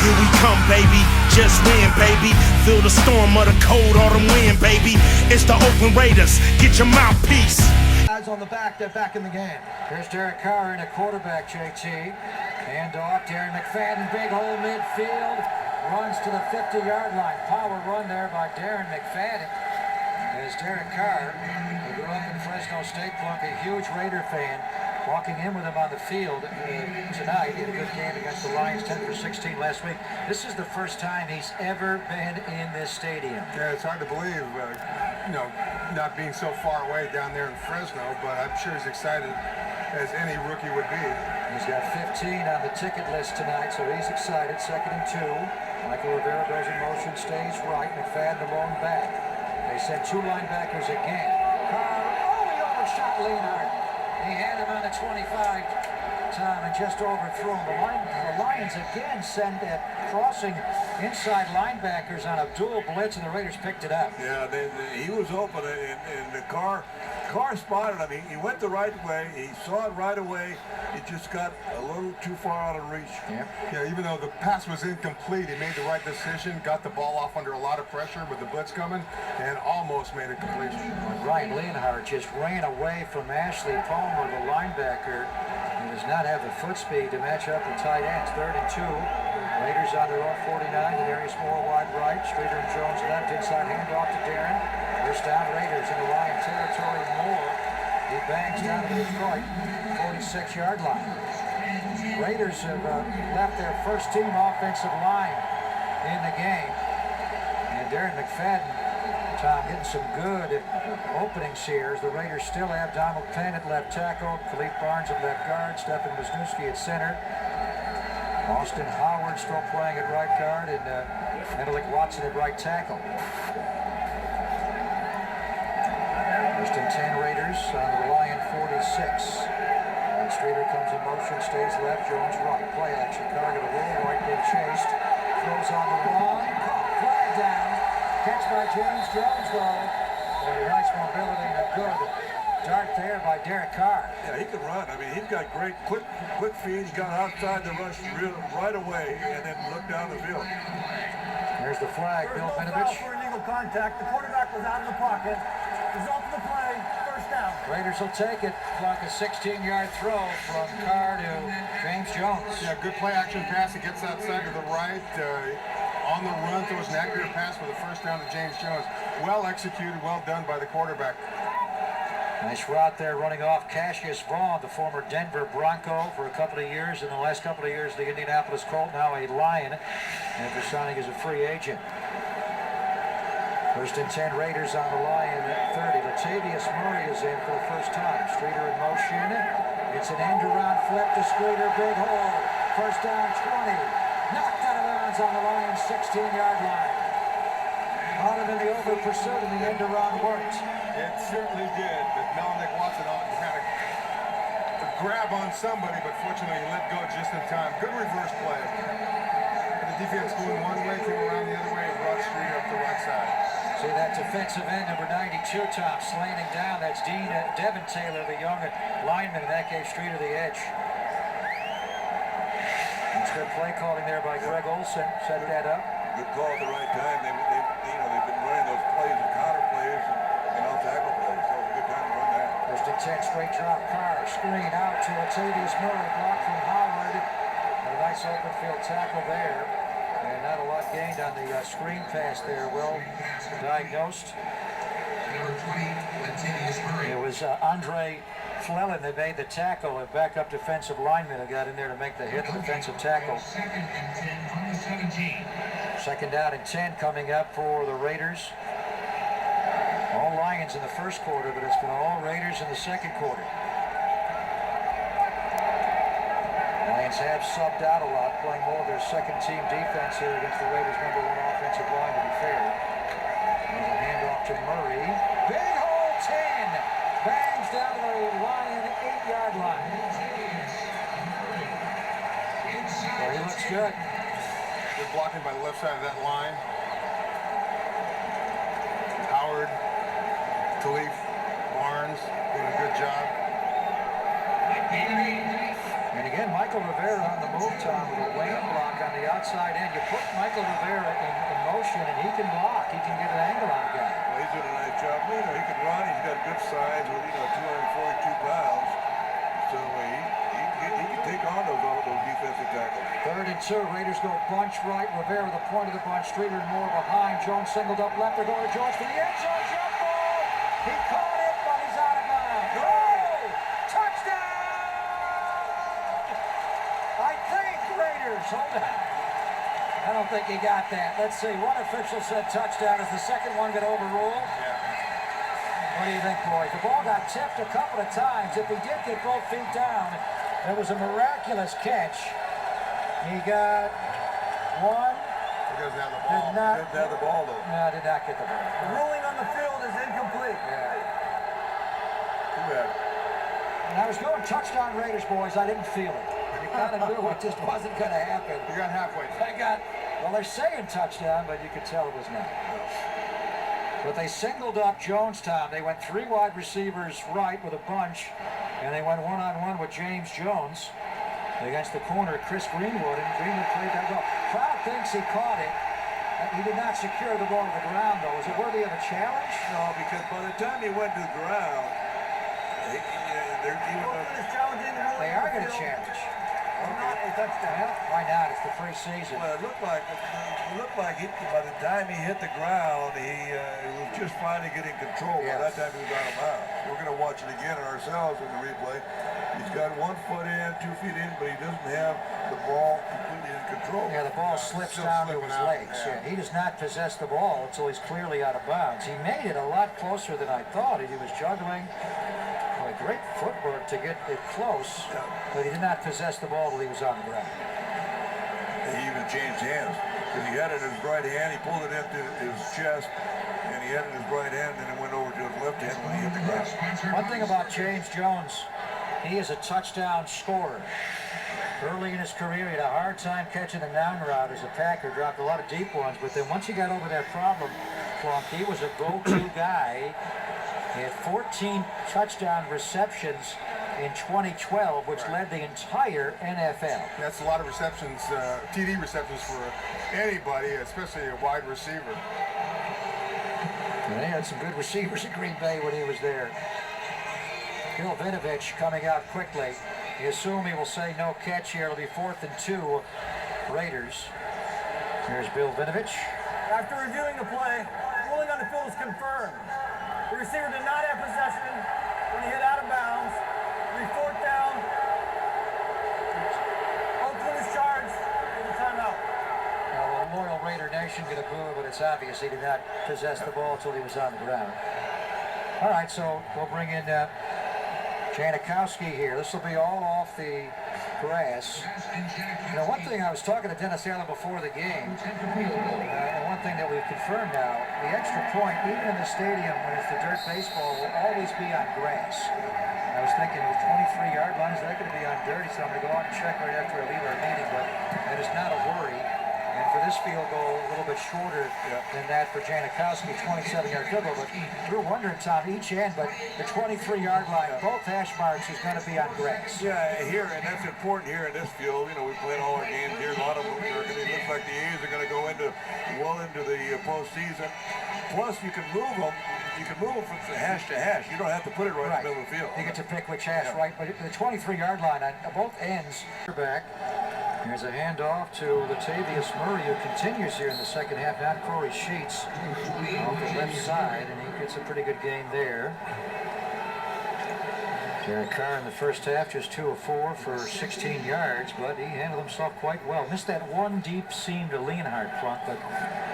Here we come, baby, just win, baby. Feel the storm of the cold autumn wind, baby. It's the Oakland Raiders, get your mouthpiece. Guys on the back, they're back in the game. Here's Derek Carr in a quarterback, JT. Hand off, Darren McFadden, big hole midfield. Runs to the 50-yard line. Power run there by Darren McFadden. As Derek Carr, who grew up in Fresno State, Plunk, a huge Raider fan, walking in with him on the field tonight. He had a good game against the Lions, 10 for 16 last week. This is the first time he's ever been in this stadium. Yeah, it's hard to believe, not being so far away down there in Fresno, but I'm sure he's excited as any rookie would be. He's got 15 on the ticket list tonight, so he's excited. 2nd and 2. Michael Rivera goes in motion, stays right. McFadden alone back. They send 2 linebackers again. Carr, he overshot Leonard. He had him on the 25, Tom, and just overthrew him. The Lions again send crossing inside linebackers on a dual blitz, and the Raiders picked it up. Yeah, he was open, and the Carr spotted him. He went the right way. He saw it right away. It just got a little too far out of reach. Yeah, even though the pass was incomplete, he made the right decision, got the ball off under a lot of pressure with the blitz coming, and almost made a completion. Ryan Leonhardt just ran away from Ashley Palmer, the linebacker. He does not have the foot speed to match up with tight ends. 3rd and 2. Raiders on their own 49. Darius Moore wide right. Streeter and Jones left. Inside handoff to Darren. First down, Raiders into Lion territory. Moore. He bangs down to Detroit. 46-yard line. Raiders have left their first team offensive line in the game. And Darren McFadden, Tom, getting some good openings here as the Raiders still have Donald Penn at left tackle, Khalif Barnes at left guard, Stephen Wisniewski at center, Austin Howard still playing at right guard, and Menelik Watson at right tackle. First and 10 Raiders on the Lion 46. And Streeter comes in motion, stays left, Jones right. Play action, Carr to the roll, right being chased, throws on the run, flag down. Catch by James Jones, though. Boy, nice mobility and a good dart there by Derek Carr. Yeah, he can run. I mean, he's got great quick feet. He got outside the rush right away and then looked down the field. There's the flag, Bill Vinovich. For illegal contact. The quarterback was out of the pocket. Result of the play, first down. Raiders will take it. Clock a 16-yard throw from Carr to James Jones. Yeah, good play action pass. He gets outside to the right. On the run, throws an accurate pass for the first down to James Jones. Well executed, well done by the quarterback. Nice route there, running off Cassius Vaughn, the former Denver Bronco for a couple of years. In the last couple of years, the Indianapolis Colt, now a Lion, after signing as a free agent. First and 10 Raiders on the Lion at 30. Latavius Murray is in for the first time. Streeter in motion. It's an end-around flip to Streeter, big hole. First down 20. Knocked out of bounds on the Lions' 16-yard line. Caught him in the over pursuit, and the end-around worked. It certainly did, but Menelik Watson had a grab on somebody, but fortunately he let go just in time. Good reverse play. The defense going one way, came around the other way, and brought Streeter up the right side. See that defensive end, number 92, Tom, slanting down. That's Devin Taylor, the young lineman, and that gave Streeter the edge. That's good play calling there by Greg Olson. Set that up. Good call at the right time. They've been running those plays and counter plays and off tackle plays. So it's a good time to run that. First and 10, straight drop. Carr, screen out to Latavius Murray, blocked from Howard. And a nice open field tackle there. And not a lot gained on the screen pass there. Well diagnosed. It was Andre Flellen that made the tackle, a backup defensive lineman who got in there to make the hit, the defensive tackle. Second down and 10 coming up for the Raiders. All Lions in the first quarter, but it's been all Raiders in the second quarter. Lions have subbed out a lot, playing more of their second team defense here against the Raiders' #1 offensive line, to be fair. There's a handoff to Murray. Big hole 10. Bangs down to the Lion 8-yard line. Well, he looks good. Good blocking by the left side of that line. Howard, Khalif, Barnes doing a good job. And again, Michael Rivera on the move, Tom, with a wham block on on the outside end. You put Michael Rivera in motion, and he can block. He can get an angle on a guy. Well, he's doing a nice job. You know, he can run. He's got good size with 242 pounds. So he can take on all those defensive tackles. 3rd and 2. Raiders go bunch right. Rivera the point of the bunch. Streeter and Moore behind. Jones singled up left. They're going to Jones for the end zone. Jump ball. He caught it, but he's out of bounds. Oh! Touchdown! I think Raiders. Hold on. I don't think he got that. Let's see. One official said touchdown. Is the second one get overruled? Yeah. What do you think, boys? The ball got tipped a couple of times. If he did get both feet down, there was a miraculous catch. He got one. He doesn't have the Did ball. not. Didn't have the ball, though. No, did not get the ball. The ruling on the field is incomplete. Yeah. Too bad. And I was going touchdown Raiders, boys. I didn't feel it. You kind of knew it just wasn't going to happen. You got halfway. Well, they're saying touchdown, but you could tell it was not. But they singled up Jonestown. They went 3 wide receivers right with a bunch, and they went one-on-one with James Jones against the corner, Chris Greenwood, and Greenwood played that well. Crowd thinks he caught it. He did not secure the ball to the ground, though. Is it worthy of a challenge? No, because by the time he went to the ground, They are going to challenge. Not a touchdown. Well, why not? It's the preseason. Well, it looked like by the time he hit the ground, he was just finally getting control. Yes. By that time, he was out of bounds. We're going to watch it again ourselves in the replay. He's got 1 foot in, 2 feet in, but he doesn't have the ball completely in control. Yeah, the ball slips still down to slipping his out, legs. yeah. Yeah, he does not possess the ball until he's clearly out of bounds. He made it a lot closer than I thought. He was juggling. Great footwork to get it close, but he did not possess the ball till he was on the ground. He even changed hands. Because he had it in his right hand, he pulled it into his chest, and he had it in his right hand, and it went over to his left hand when he hit the ground. One thing about James Jones, he is a touchdown scorer. Early in his career, he had a hard time catching a down route as a Packer, dropped a lot of deep ones, but then once he got over that problem, he was a go-to guy. He had 14 touchdown receptions in 2012, which led the entire NFL. That's a lot of receptions, TD receptions for anybody, especially a wide receiver. And they had some good receivers in Green Bay when he was there. Bill Vinovich coming out quickly. You assume he will say no catch here. It'll be 4th and 2 Raiders. Here's Bill Vinovich. After reviewing the play, the ruling on the field is confirmed. The receiver did not have possession when he hit out of bounds. It'll be 4th down. Oakland is charged with a timeout. Now, the loyal Raider Nation gonna boo, but it's obvious he did not possess the ball until he was on the ground. All right, so we'll bring in Janikowski here. This will be all off the grass. You know, one thing, I was talking to Dennis Allen before the game, and one thing that we've confirmed now, the extra point, even in the stadium when it's the dirt baseball, will always be on grass. I was thinking the 23-yard line, is that going to be on dirt? So I'm going to go out and check right after I leave our meeting, but that is not a worry. And for this field goal, a little bit shorter than that for Janikowski, 27-yard field goal. But we're wondering, Tom, each end, but the 23-yard line, both hash marks is going to be on grass. Yeah, here, and that's important here in this field. You know, we played all our games here. A lot of them are going to look like the A's are going to go well into the postseason. Plus, you can move them. You can move them from hash to hash. You don't have to put it right in the middle of the field. You get to pick which hash, right? But the 23-yard line on both ends. Back. Here's a handoff to Latavius Murray, who continues here in the second half. Now Corey Sheets off the left side, and he gets a pretty good game there. Carr in the first half, just 2 of 4 for 16 yards, but he handled himself quite well. Missed that one deep seam to Leonhardt front, but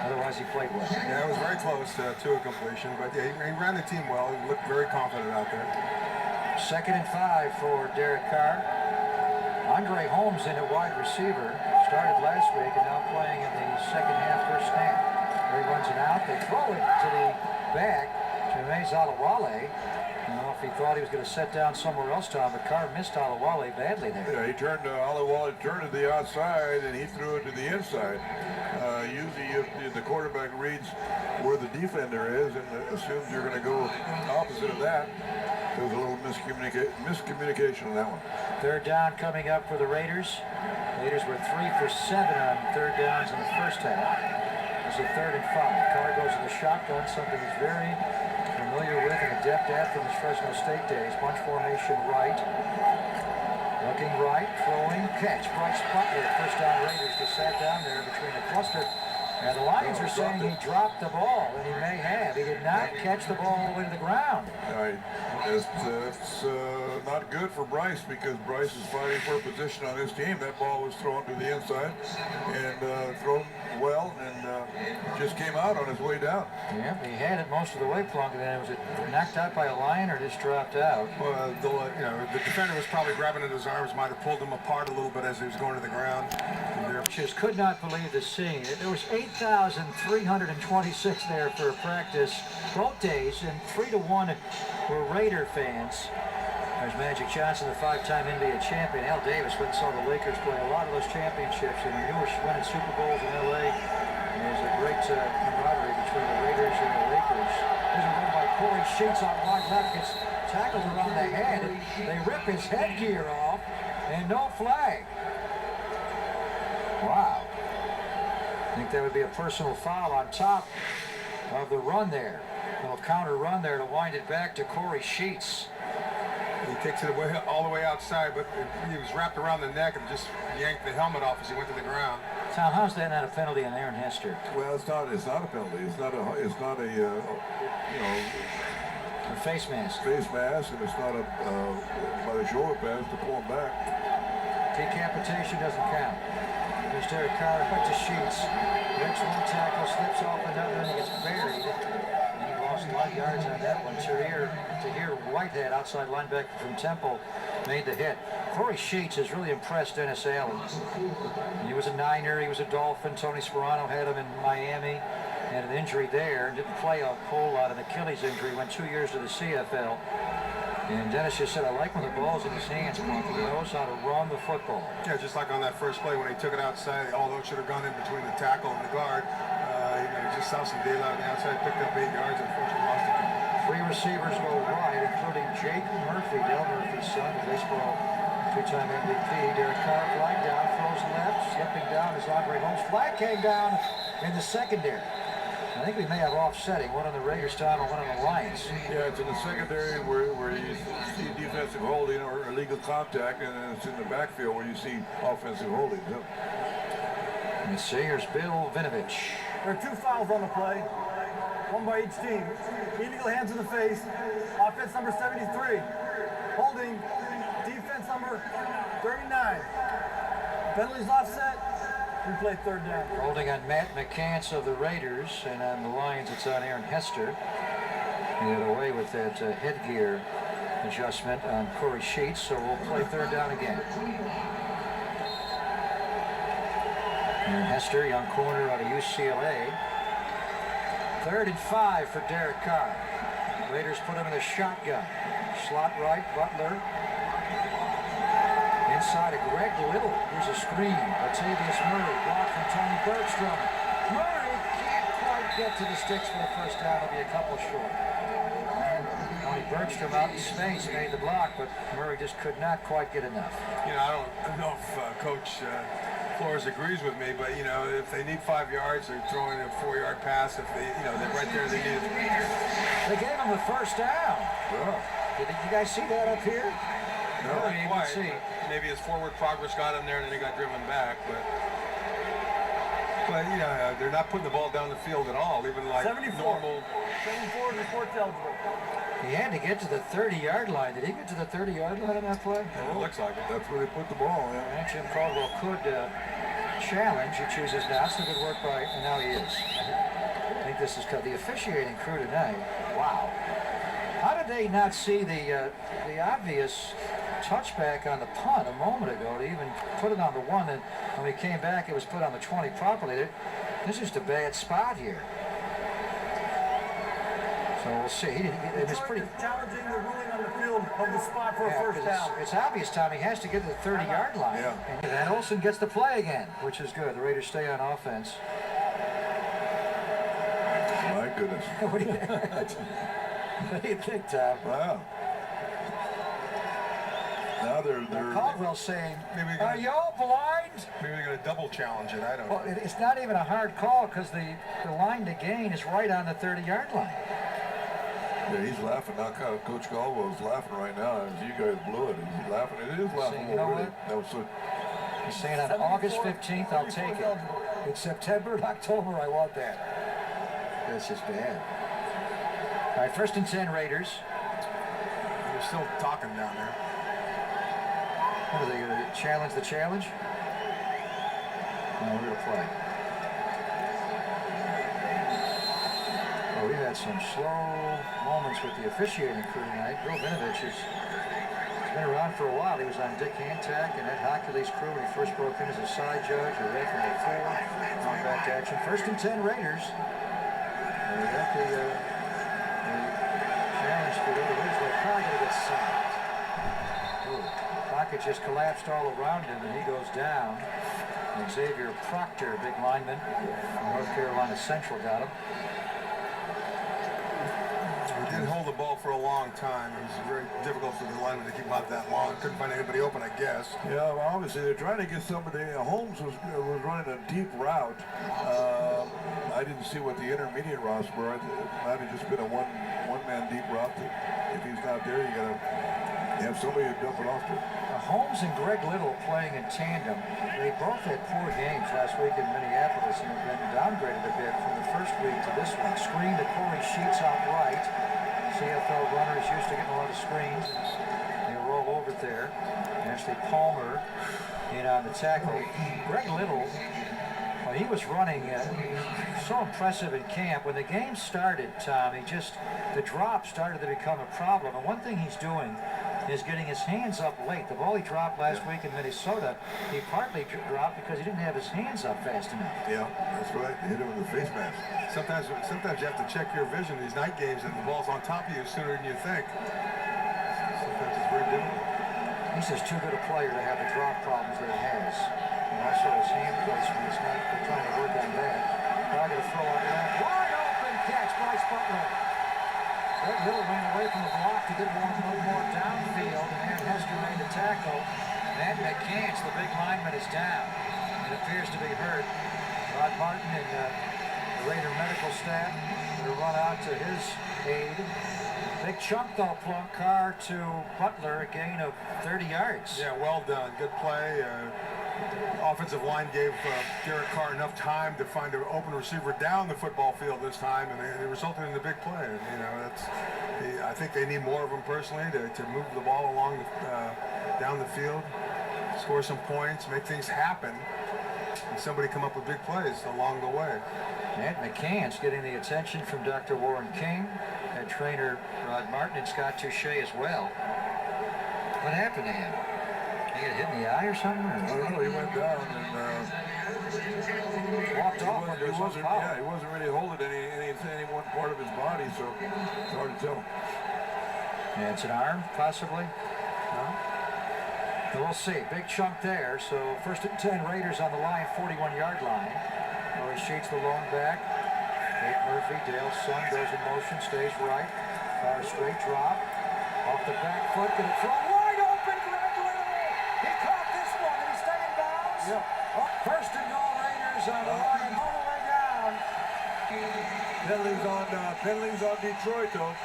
otherwise he played well. Yeah, it was very close to a completion, but yeah, he ran the team well. He looked very confident out there. 2nd and 5 for Derek Carr. Andre Holmes in at wide receiver, started last week and now playing in the second half first snap. He runs it out, they throw it to the back to Mays Alawale. I don't know if he thought he was going to set down somewhere else, Tom, but Carr missed Alawale badly there. Yeah, he turned Alawale turned to the outside and he threw it to the inside. Usually if the quarterback reads where the defender is and assumes you're going to go opposite of that. There was a little miscommunication on that one. 3rd down coming up for the Raiders. Raiders were 3 for 7 on third downs in the first half. It's a 3rd and 5. Carr goes to the shotgun, something he's very familiar with and adept at from his Fresno State days. Bunch formation right. Looking right, throwing, catch. Bryce Butler, first down Raiders, just sat down there between the cluster. And the Lions are saying he dropped the ball, and he may have. He did not catch the ball all the way to the ground. It's not good for Bryce because Bryce is fighting for a position on his team. That ball was thrown to the inside and thrown well and just came out on his way down. Yeah, he had it most of the way, Plunk, and then was it knocked out by a Lion or just dropped out? Well, the defender was probably grabbing at his arms, might have pulled him apart a little bit as he was going to the ground. Just could not believe the scene. There was 8,326 there for practice both days, and 3 to 1 were Raider fans. There's Magic Johnson, the 5-time NBA champion. Al Davis went and saw the Lakers play a lot of those championships, and they were winning Super Bowls in LA. And there's a great camaraderie between the Raiders and the Lakers. There's a run by Corey Sheets on wide left, gets tackled around the head. They rip his headgear off, and no flag. Wow. I think that would be a personal foul on top of the run there. A little counter run there to wind it back to Corey Sheets. He takes it away, all the way outside, but he was wrapped around the neck and just yanked the helmet off as he went to the ground. Tom, how's that not a penalty on Aaron Hester? Well, it's not a penalty. It's not a face mask. Face mask, and it's not a by the shoulder pads to pull him back. Decapitation doesn't count. There's Derek Carr back to Sheets. Breaks one tackle, slips off another, and he gets buried. And he lost a lot of yards on that one. Tahir Whitehead, outside linebacker from Temple, made the hit. Corey Sheets has really impressed Dennis Allen. He was a Niner, he was a Dolphin. Tony Sperano had him in Miami. Had an injury there and didn't play a whole lot, an Achilles injury. Went 2 years to the CFL. And Dennis just said, I like when the ball's in his hands, Monk. He knows how to run the football. Yeah, just like on that first play when he took it outside, although it should have gone in between the tackle and the guard. He just saw some daylight on the outside, picked up 8 yards, and unfortunately lost it. 3 receivers go right, including Jake Murphy, Dale Murphy's son, the baseball 2-time MVP. Derek Carr flag down, throws left, slipping down as Andre Holmes. Flag came down in the secondary. I think we may have offsetting, one on the Raiders' time and one on the Lions. Yeah, it's in the secondary where you see defensive holding or illegal contact, and then it's in the backfield where you see offensive holding. Yep. Let's see, here's Bill Vinovich. There are 2 fouls on the play, one by each team. Illegal hands in the face, offense number 73. Holding, defense number 39. Penalties offset. We play 3rd down. Holding on Matt McCants of the Raiders, and on the Lions it's on Aaron Hester. He got away with that headgear adjustment on Corey Sheets, so we'll play 3rd down again. Aaron Hester, young corner out of UCLA. 3rd and 5 for Derek Carr. Raiders put him in the shotgun. Slot right, Butler. Inside of Greg Little. Here's a screen. Latavius Murray, blocked from Tony Bergstrom. Murray can't quite get to the sticks for the first down. It'll be a couple short. Tony Bergstrom out in space made the block, but Murray just could not quite get enough. You know, I don't know if Coach Flores agrees with me, but if they need 5 yards, they're throwing a 4-yard pass. If they, they're right there, they need it. They gave him the first down. Well, Did you guys see that up here? No, you quite. can see. Maybe his forward progress got him there, and then he got driven back. But they're not putting the ball down the field at all, even like 74. normal. 74 report eligible. He had to get to the 30-yard line. Did he get to the 30-yard line on that play? It looks like it. that's where they put the ball. Yeah. And Jim Caldwell could challenge. He chooses not. So good work by, and now he is. I think this is the officiating crew tonight. Wow. How did they not see the obvious touchback on the punt a moment ago to even put it on the 1, and when we came back it was put on the 20 properly? This is just a bad spot here. So we'll see. It was pretty Challenging the ruling on the field of the spot for a first down. It's obvious, Tom. He has to get to the 30-yard line. Yeah. And Van Olsen gets to play again, which is good. The Raiders stay on offense. My goodness. What do you think, Tom? Wow. Now they're Caldwell's saying, Maybe are y'all blind? maybe they're going to double challenge it. I don't know. Well, it's not even a hard call because the line to gain is right on the 30-yard line. Yeah, he's laughing now. Coach Caldwell's laughing right now. As you guys blew it, he's laughing. It is laughing. You know Really. what? That was so. He's saying on August 15th, I'll take it. In September and October, I want that. This is bad. All right, 1st and 10 Raiders. They're still talking down there. What are they going to challenge the challenge? No, we're going to play. Oh, we had some slow moments with the officiating crew tonight. Bill Vinovich has been around for a while. He was on Dick Hantak and Ed Hockley's crew when he first broke in as a side judge, a ref in 04, on back to action. 1st and 10 Raiders. We got the challenge for the Raiders. They're probably going to get sacked. Pocket just collapsed all around him, and he goes down. And Xavier Proctor, big lineman from North Carolina Central, got him. He did hold the ball for a long time. It was very difficult for the lineman to keep him out that long. Couldn't find anybody open, I guess. Yeah, well, obviously they're trying to get somebody. Holmes was running a deep route. I didn't see what the intermediate routes were. It might have just been a one-man deep route. If he's not there, you gotta have somebody to dump it off to. Holmes and Greg Little playing in tandem. They both had poor games last week in Minneapolis and have been downgraded a bit from the first week to this one. Screen to Corey Sheets out right. CFL runner is used to getting a lot of screens. They roll over there. Ashley Palmer in on the tackle. Greg Little, well, he was running so impressive in camp. When the game started, Tom, the drop started to become a problem. And one thing he's doing is getting his hands up late. The ball he dropped last week in Minnesota, he partly dropped because he didn't have his hands up fast enough. Yeah, that's right. They hit him with the face mask. Sometimes you have to check your vision these night games, and the ball's on top of you sooner than you think. Sometimes it's very difficult. He's just too good a player to have the drop problems that he has. And also his hand placement is not. They're trying to work on that. Now going to throw out that wide open catch, Bryce Butler. Greg Little ran away from the block to get a little more downfield, and Aaron Hester made the tackle. Matt McCants, the big lineman, is down. It appears to be hurt. Rod Martin and the Raider medical staff will run out to his aid. Big chunk though, Plunk. Carr to Butler, a gain of 30 yards. Yeah, well done. Good play. Offensive line gave Derek Carr enough time to find an open receiver down the football field this time, and it resulted in a big play. And, you know, I think they need more of them personally to move the ball along down the field, score some points, make things happen, and somebody come up with big plays along the way. Matt McCann's getting the attention from Dr. Warren King, head trainer Rod Martin, and Scott Touche as well. What happened to him? He got hit in the eye or something? I don't know. He went down and Walked off under his own power. Yeah, he wasn't really holding any one part of his body, so it's hard to tell. Yeah, it's an arm, possibly. No? But we'll see. Big chunk there. So 1st and 10 Raiders on the line, 41-yard line. Corey Sheets, the long back. Nate Murphy, Dale's son, goes in motion, stays right. Far straight drop. Off the back foot, gonna throw wide open. Greg Little. He caught this one. Did he stay in bounds? Yeah. Oh, 1st and goal Raiders on the line, all the way down. Penalties on Detroit, though.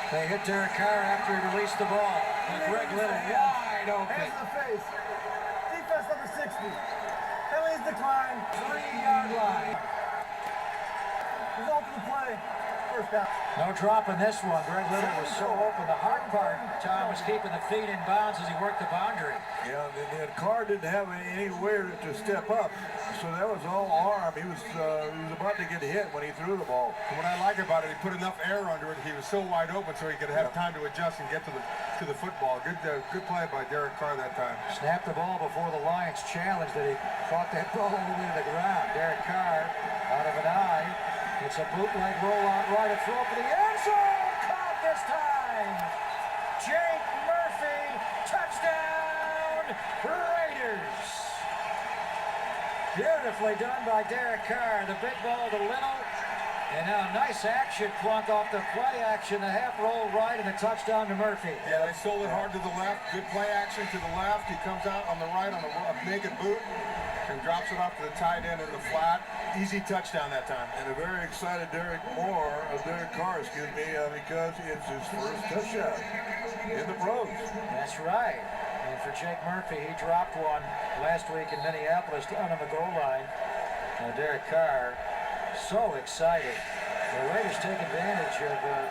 They hit Derek Carr after he released the ball. And Greg Little wide open. Hands in the face. Defense number 60. Penalties decline. 3-yard line. Result of the play. First down. No drop in this one. Greg Little was so open. The hard part, Tom, was keeping the feet in bounds as he worked the boundary. Yeah, and Carr didn't have anywhere to step up, so that was all arm. He was about to get hit when he threw the ball. And what I like about it, he put enough air under it. He was so wide open, so he could have time to adjust and get to the football. Good play by Derek Carr that time. Snapped the ball before the Lions challenged that he caught that ball all the way to the ground. Derek Carr out of an eye. It's a bootleg rollout right, a throw for the end zone. Caught this time. Jake Murphy, touchdown, Raiders. Beautifully done by Derek Carr. The big ball to Little. And now a nice action plunk off the play action, the half roll right, and a touchdown to Murphy. Yeah, they sold it hard to the left. Good play action to the left. He comes out on the right on a naked boot and drops it off to the tight end in the flat. Easy touchdown that time. And a very excited Derek Carr, because it's his first touchdown in the pros. That's right. And for Jake Murphy, he dropped one last week in Minneapolis down on the goal line. Derek Carr, so excited. The Raiders take advantage of a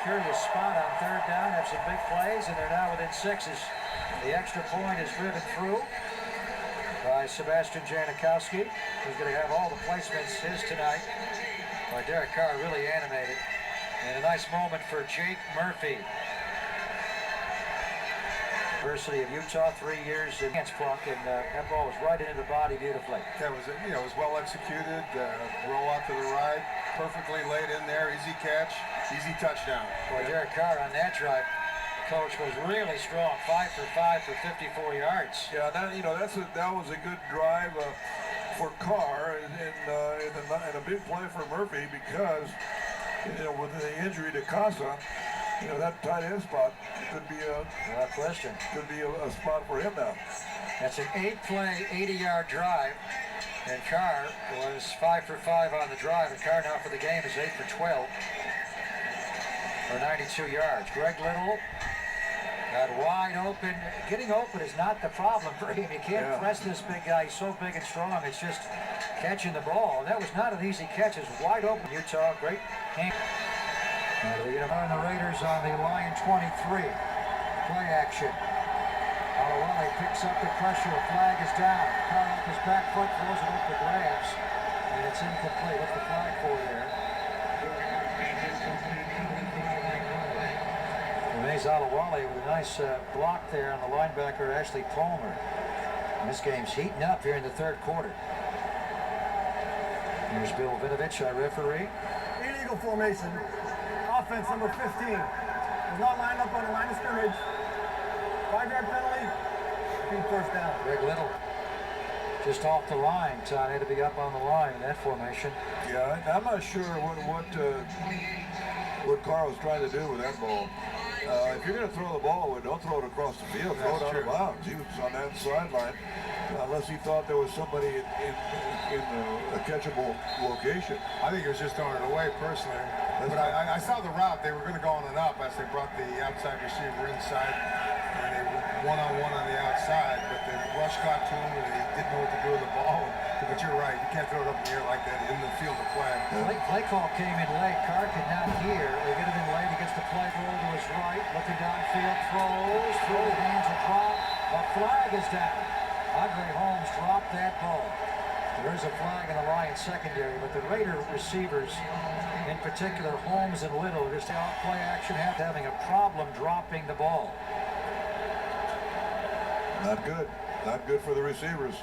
curious spot on third down, have some big plays, and they're now within 6 as the extra point is driven through by Sebastian Janikowski, who's going to have all the placements his tonight. By Derek Carr, really animated. And a nice moment for Jake Murphy. University of Utah, 3 years in hands plunk, and that ball was right into the body beautifully. That was, it was well executed. Roll out to the right, perfectly laid in there, easy catch, easy touchdown. Boy, Derek Carr on that drive, coach, was really strong. 5 for 5 for 54 yards. Yeah, that was a good drive for Carr, and a big play for Murphy because with the injury to Casa, that tight end spot could be Without question. Could be a spot for him now. That's an 8-play, 80-yard drive, and Carr was 5 for 5 on the drive, and Carr now for the game is 8 for 12 for 92 yards. Greg Little got wide open. Getting open is not the problem for him. You can't press this big guy. He's so big and strong. It's just catching the ball. That was not an easy catch. It's wide open. Utah, great hand. And the Raiders on the line 23. Play action. Alawale picks up the pressure. Flag is down. Carr off his back foot, throws it up for grabs. And it's incomplete. What's the flag for there? Mays Alawale with a nice block there on the linebacker, Ashley Palmer. And this game's heating up here in the third quarter. Here's Bill Vinovich, our referee. Illegal formation. Offense number 15. Is not lined up on the line of scrimmage. 5-yard penalty. First down. Greg Little just off the line. Todd had to be up on the line in that formation. Yeah, I'm not sure what Carr was trying to do with that ball. If you're going to throw the ball, don't throw it across the field. Throw it out of bounds. He was on that sideline, unless he thought there was somebody in a catchable location. I think he was just throwing it away personally. But I saw the route. They were going to go on and up as they brought the outside receiver inside, and they were one-on-one on the outside, but the rush got to him, and he didn't know what to do with the ball. But you're right. You can't throw it up in the air like that in the field of play. Play call came in late. Carr could not hear. They get it in late. He gets the play roll to his right. Looking downfield. Throws. Through the hands of drop. A flag is down. Andre Holmes dropped that ball. There is a flag in the Lions secondary, but the Raider receivers, in particular Holmes and Little, just out play action, having a problem dropping the ball. Not good. Not good for the receivers.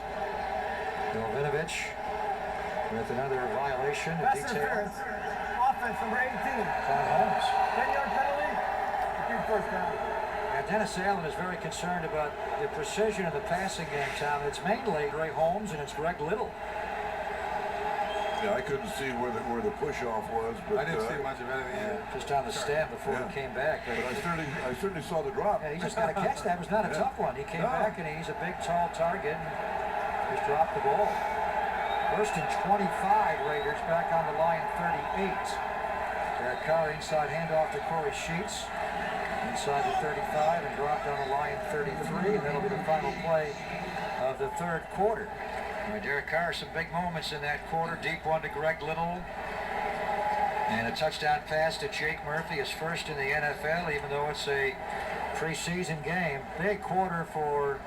Bill Vinovich with another violation. Pass interference. Offense number 18. John Holmes. 10-yard penalty. First down. And Dennis Allen is very concerned about the precision of the passing game, Tom. It's mainly Ray Holmes and it's Greg Little. Yeah, I couldn't see where the push-off was, but I didn't see much of anything. Just on the stem before he came back. But I certainly saw the drop. Yeah, he just got a catch. That was not a tough one. He came back and he's a big, tall target. And just dropped the ball. First and 25, Raiders back on the line 38. Derek Carr inside handoff to Corey Sheets. Inside the 35 and dropped on the line 33. And that'll be the final play of the third quarter. Derek Carr, some big moments in that quarter. Deep one to Greg Little. And a touchdown pass to Jake Murphy, his first in the NFL, even though it's a preseason game. Big quarter for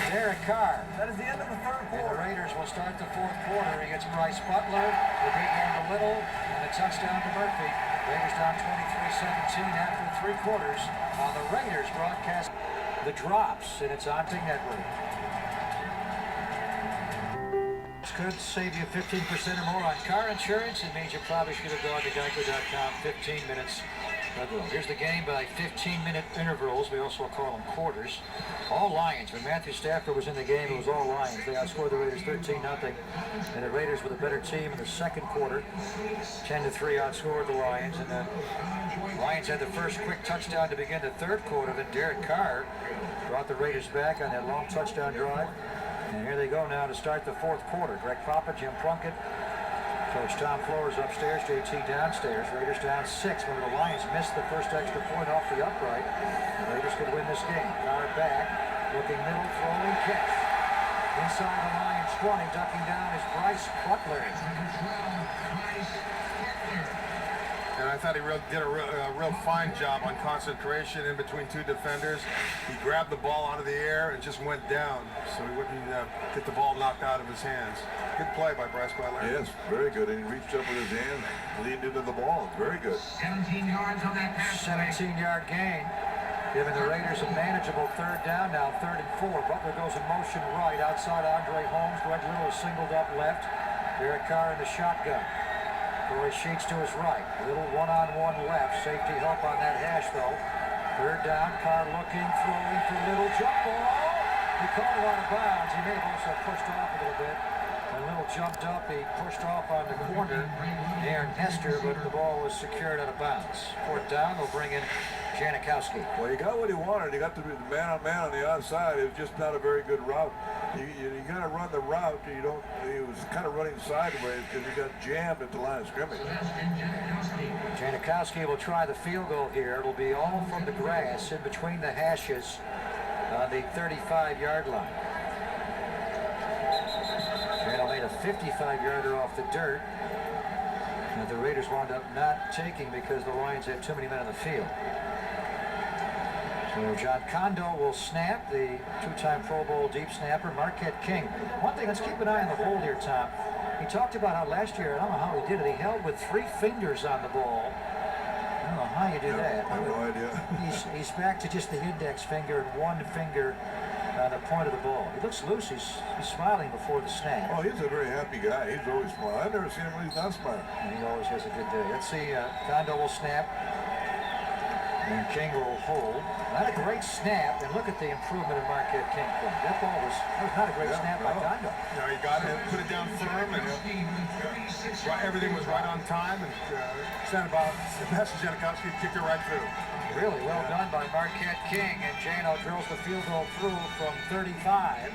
Derek Carr. That is the end of the third quarter. And the Raiders will start the fourth quarter. He gets Bryce Butler, the big one to Little, and a touchdown to Murphy. Raiders down 23-17 after 3 quarters on the Raiders broadcast. The drops, and it's on Big Network. This could save you 15% or more on car insurance. It means you probably should have gone to Geico.com 15 minutes Here's the game by 15-minute intervals. We also call them quarters. All Lions. When Matthew Stafford was in the game, it was all Lions. They outscored the Raiders 13-0. And the Raiders were the better team in the second quarter. 10-3 outscored the Lions. And the Lions had the first quick touchdown to begin the third quarter. Then Derek Carr brought the Raiders back on that long touchdown drive. And here they go now to start the fourth quarter. Greg Papa, Jim Plunkett, Coach Tom Flores upstairs, JT downstairs. Raiders down 6 when the Lions missed the first extra point off the upright. The Raiders could win this game. Carr back, looking middle, throwing, catch. Inside the Lions 20, ducking down is Bryce Butler. And I thought he did a real fine job on concentration in between two defenders. He grabbed the ball out of the air and just went down so he wouldn't get the ball knocked out of his hands. Good play by Bryce Butler. Yes, very good. And he reached up with his hand, leaned into the ball. Very good. 17 yards on that pass. 17-yard gain, giving the Raiders a manageable third down now, 3rd and 4. Butler goes in motion right outside Andre Holmes. Greg Little is singled up left. Derek Carr in the shotgun. Corey Sheets to his right. Little one-on-one left. Safety help on that hash, though. 3rd down. Carr looking, throwing for Little. Jump ball. He caught it out of bounds. He may have also pushed off a little bit. And Little jumped up. He pushed off on the corner. Aaron Hester, but the ball was secured out of bounds. 4th down. They'll bring in Janikowski. Well, he got what he wanted. He got the man-on-man on the outside. It was just not a very good route. You got to run the route. You don't. He was kind of running sideways because he got jammed at the line of scrimmage. Janikowski will try the field goal here. It'll be all from the grass in between the hashes on the 35-yard line. Jano made a 55-yarder off the dirt. And the Raiders wound up not taking because the Lions had too many men on the field. So John Kondo will snap, the two-time Pro Bowl deep snapper. Marquette King. One thing, let's keep an eye on the hold here, Tom. He talked about how last year, I don't know how he did it, he held with 3 fingers on the ball. I don't know how you do that. I have no idea. He's back to just the index finger and 1 finger on the point of the ball. He looks loose. He's smiling before the snap. Oh, he's a very happy guy. He's always smiling. I've never seen him when he's not smiling. And he always has a good day. Let's see, Kondo will snap. And King will hold. Not a great snap, and look at the improvement in Marquette King. That ball was not a great snap by Kondo. You know, he got it, put it down firm, and everything was right on time. And sent about Master Janikowski kicked it right through. Really well done by Marquette King, and Jano drills the field goal through from 35.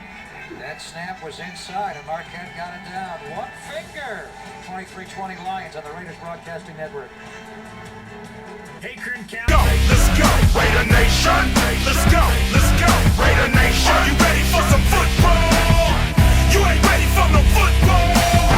That snap was inside, and Marquette got it down. 1 finger. 23-20 Lions on the Raiders Broadcasting Network. Akron County. Go, let's go, Raider Nation. Let's go, Raider Nation. Are you ready for some football? You ain't ready for no football.